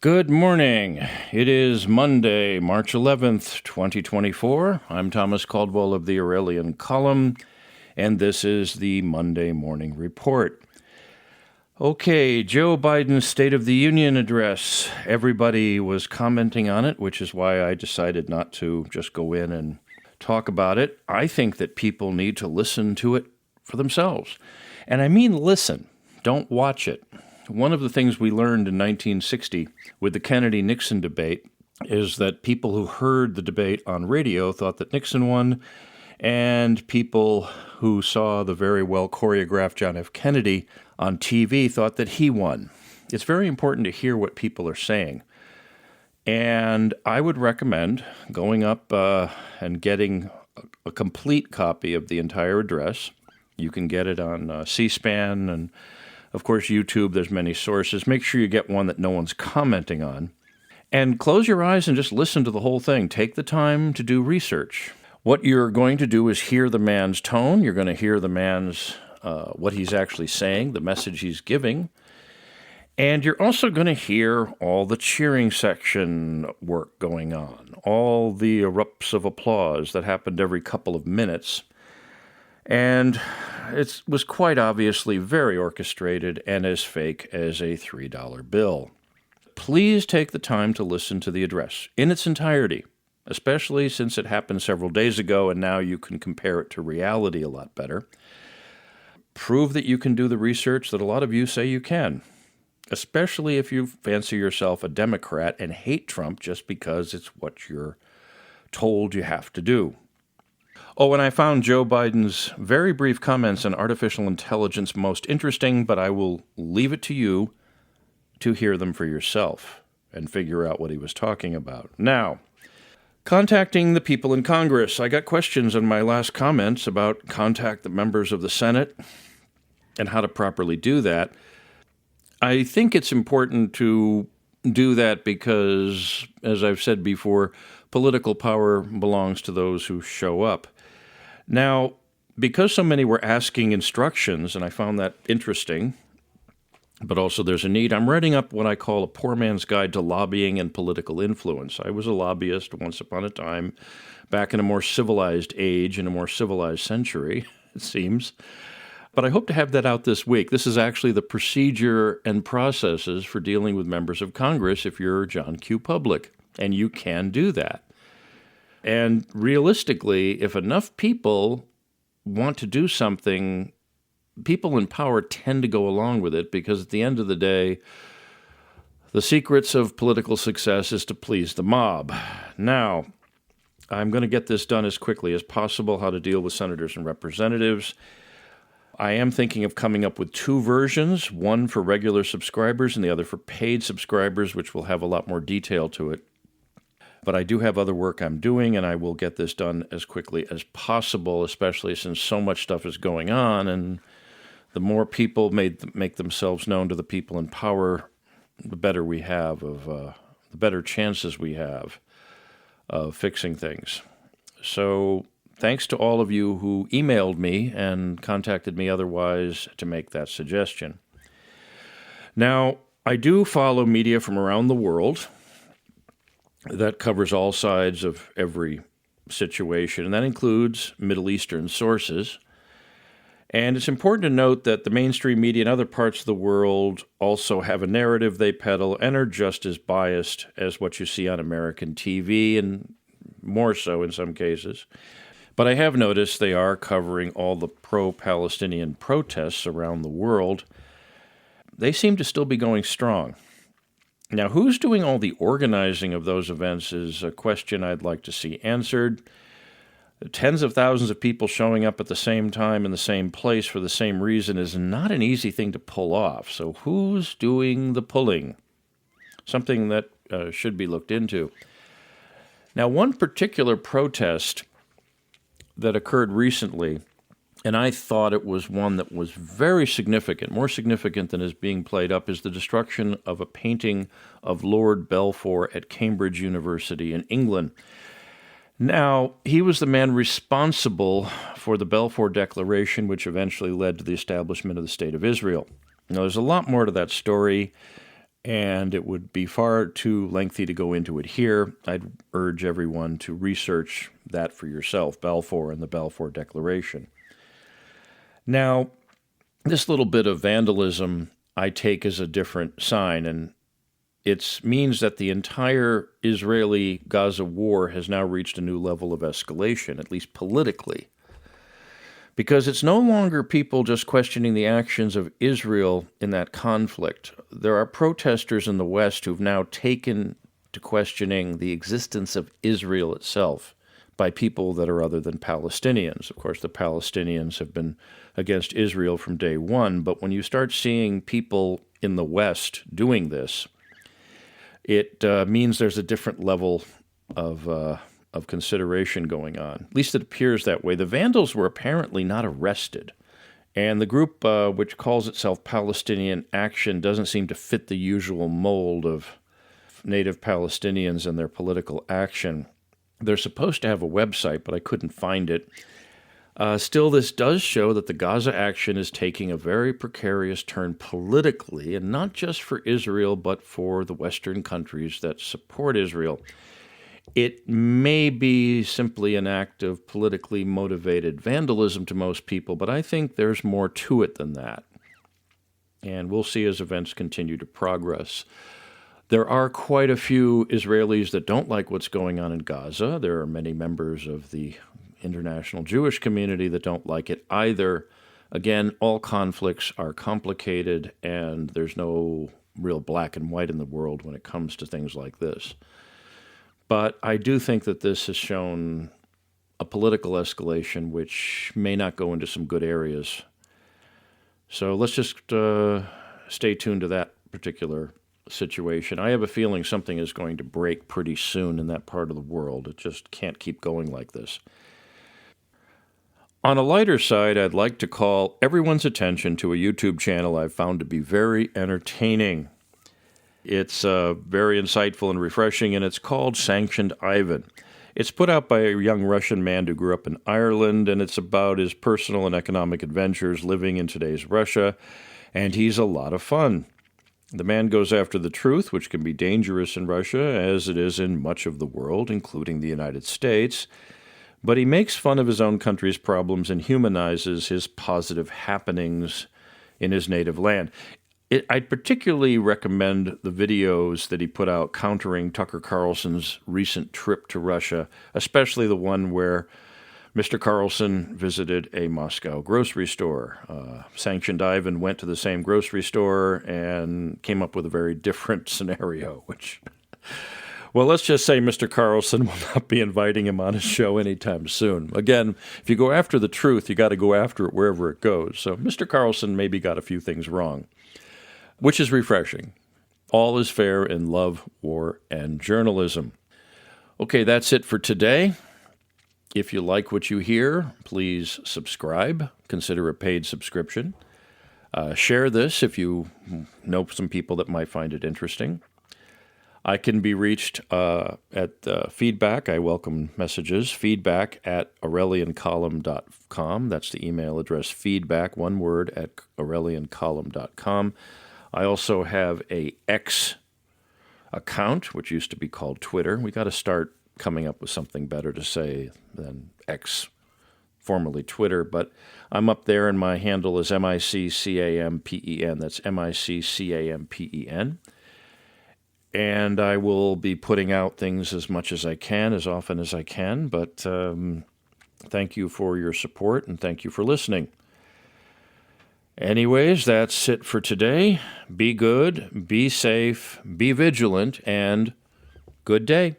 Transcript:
Good morning. It is Monday, March 11th, 2024. I'm Thomas Caldwell of the Aurelian Column, and this is the Monday Morning Report. Okay, Joe Biden's State of the Union address. Everybody was commenting on it, which is why I decided not to just go in and talk about it. I think that people need to listen to it for themselves. And I mean listen, don't watch it. One of the things we learned in 1960 with the Kennedy-Nixon debate is that people who heard the debate on radio thought that Nixon won, and people who saw the very well choreographed John F. Kennedy on TV thought that he won. It's very important to hear what people are saying. And I would recommend going up and getting a complete copy of the entire address. You can get it on C-SPAN and of course, YouTube, there's many sources. Make sure you get one that no one's commenting on. And close your eyes and just listen to the whole thing. Take the time to do research. What you're going to do is hear the man's tone. You're going to hear the man's, what he's actually saying, the message he's giving. And you're also going to hear all the cheering section work going on, all the erupts of applause that happened every couple of minutes. And it was quite obviously very orchestrated and as fake as a $3 bill. Please take the time to listen to the address in its entirety, especially since it happened several days ago and now you can compare it to reality a lot better. Prove that you can do the research that a lot of you say you can, especially if you fancy yourself a Democrat and hate Trump just because it's what you're told you have to do. Oh, and I found Joe Biden's very brief comments on artificial intelligence most interesting, but I will leave it to you to hear them for yourself and figure out what he was talking about. Now, contacting the people in Congress. I got questions in my last comments about contact the members of the Senate and how to properly do that. I think it's important to do that because, as I've said before, political power belongs to those who show up. Now, because so many were asking instructions, and I found that interesting, but also there's a need, I'm writing up what I call a poor man's guide to lobbying and political influence. I was a lobbyist once upon a time, back in a more civilized age, in a more civilized century, it seems. But I hope to have that out this week. This is actually the procedure and processes for dealing with members of Congress if you're John Q. Public, and you can do that. And realistically, if enough people want to do something, people in power tend to go along with it because at the end of the day, the secrets of political success is to please the mob. Now, I'm going to get this done as quickly as possible, how to deal with senators and representatives. I am thinking of coming up with two versions, one for regular subscribers and the other for paid subscribers, which will have a lot more detail to it. But I do have other work I'm doing, and I will get this done as quickly as possible, especially since so much stuff is going on, and the more people make themselves known to the people in power, the better we have the better chances we have of fixing things. So thanks to all of you who emailed me and contacted me otherwise to make that suggestion. Now, I do follow media from around the world. That covers all sides of every situation, and that includes Middle Eastern sources. And it's important to note that the mainstream media in other parts of the world also have a narrative they peddle and are just as biased as what you see on American TV, and more so in some cases. But I have noticed they are covering all the pro-Palestinian protests around the world. They seem to still be going strong. Now, who's doing all the organizing of those events is a question I'd like to see answered. Tens of thousands of people showing up at the same time in the same place for the same reason is not an easy thing to pull off. So who's doing the pulling? Something that should be looked into. Now, one particular protest that occurred recently, and I thought it was one that was very significant, more significant than is being played up, is the destruction of a painting of Lord Balfour at Cambridge University in England. Now, he was the man responsible for the Balfour Declaration, which eventually led to the establishment of the State of Israel. Now, there's a lot more to that story. and it would be far too lengthy to go into it here. I'd urge everyone to research that for yourself, Balfour and the Balfour Declaration. Now, this little bit of vandalism I take as a different sign, and it means that the entire Israeli-Gaza war has now reached a new level of escalation, at least politically, because it's no longer people just questioning the actions of Israel in that conflict. There are protesters in the West who've now taken to questioning the existence of Israel itself by people that are other than Palestinians. Of course, the Palestinians have been against Israel from day one, but when you start seeing people in the West doing this, it means there's a different level of consideration going on. At least it appears that way. The vandals were apparently not arrested, and the group which calls itself Palestinian Action doesn't seem to fit the usual mold of native Palestinians and their political action. They're supposed to have a website, but I couldn't find it. Still, this does show that the Gaza action is taking a very precarious turn politically, and not just for Israel, but for the Western countries that support Israel. It may be simply an act of politically motivated vandalism to most people, but I think there's more to it than that. And we'll see as events continue to progress. There are quite a few Israelis that don't like what's going on in Gaza. There are many members of the international Jewish community that don't like it either. Again, all conflicts are complicated, and there's no real black and white in the world when it comes to things like this. But I do think that this has shown a political escalation which may not go into some good areas. So let's just stay tuned to that particular situation. I have a feeling something is going to break pretty soon in that part of the world. It just can't keep going like this. On a lighter side, I'd like to call everyone's attention to a YouTube channel I've found to be very entertaining. It's very insightful and refreshing, and it's called Sanctioned Ivan. It's put out by a young Russian man who grew up in Ireland, and it's about his personal and economic adventures living in today's Russia, and he's a lot of fun. The man goes after the truth, which can be dangerous in Russia, as it is in much of the world, including the United States. But he makes fun of his own country's problems and humanizes his positive happenings in his native land. I'd particularly recommend the videos that he put out countering Tucker Carlson's recent trip to Russia, especially the one where Mr. Carlson visited a Moscow grocery store. Sanctioned Ivan went to the same grocery store and came up with a very different scenario, which... Well, let's just say Mr. Carlson will not be inviting him on his show anytime soon. Again, if you go after the truth, you got to go after it wherever it goes. So Mr. Carlson maybe got a few things wrong, which is refreshing. All is fair in love, war, and journalism. Okay, that's it for today. If you like what you hear, please subscribe. Consider a paid subscription. Share this if you know some people that might find it interesting. I can be reached at feedback. I welcome messages. Feedback at aureliancolumn.com. That's the email address. Feedback, one word, at aureliancolumn.com. I also have a X account, which used to be called Twitter. We got to start coming up with something better to say than X, formerly Twitter. But I'm up there, and my handle is MICCAMPEN. That's MICCAMPEN. And I will be putting out things as much as I can, as often as I can. But thank you for your support, and thank you for listening. Anyways, that's it for today. Be good, be safe, be vigilant, and good day.